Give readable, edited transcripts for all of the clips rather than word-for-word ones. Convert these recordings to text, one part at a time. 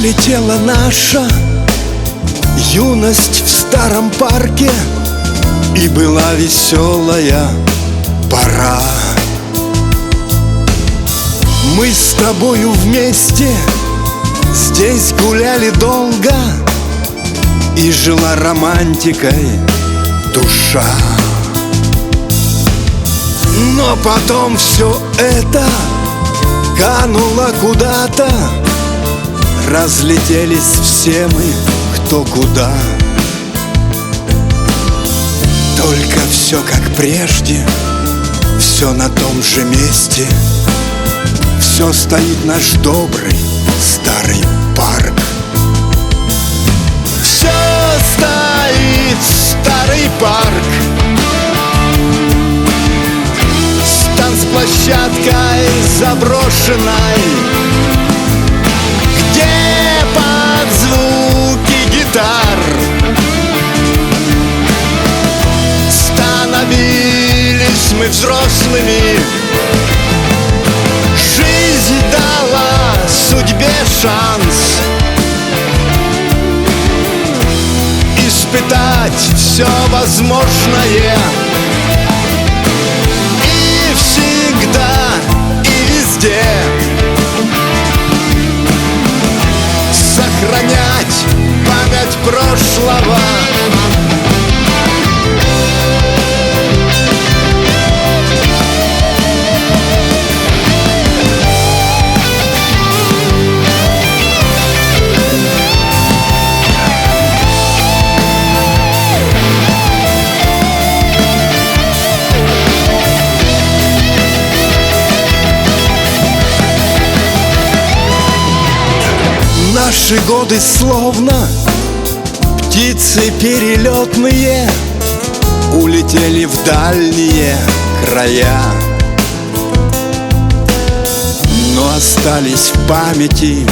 Пролетела наша юность в старом парке, и была веселая пора. Мы с тобою вместе здесь гуляли долго, и жила романтикой душа. Но потом все это кануло куда-то, разлетелись все мы кто куда. Только все как прежде, все на том же месте, все стоит наш добрый старый парк. Все стоит старый парк с танцплощадкой заброшенной, где под звуки гитар становились мы взрослыми. Жизнь дала судьбе шанс испытать все возможное. И всегда, и везде сохранять память прошлого. Наши годы словно птицы перелетные улетели в дальние края, но остались в памяти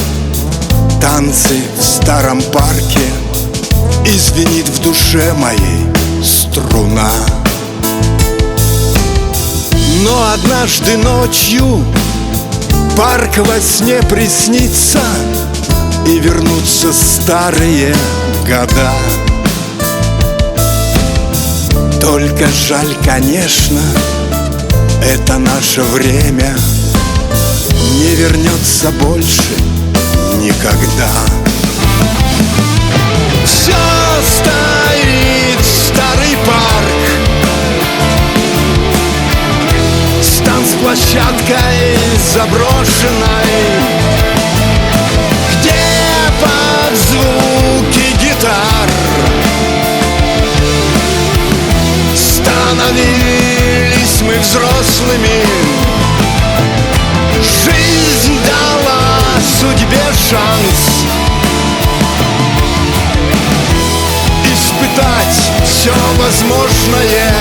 танцы в старом парке, и звенит в душе моей струна. Но однажды ночью парк во сне приснится, и вернутся старые года. Только жаль, конечно, это наше время не вернется больше никогда. Все стоит старый парк с танцплощадкой заброшенной, под звуки гитар становились мы взрослыми. Жизнь дала судьбе шанс испытать все возможное.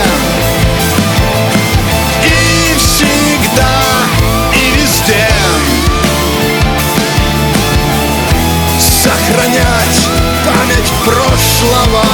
И всегда, и везде сохранять память прошлого.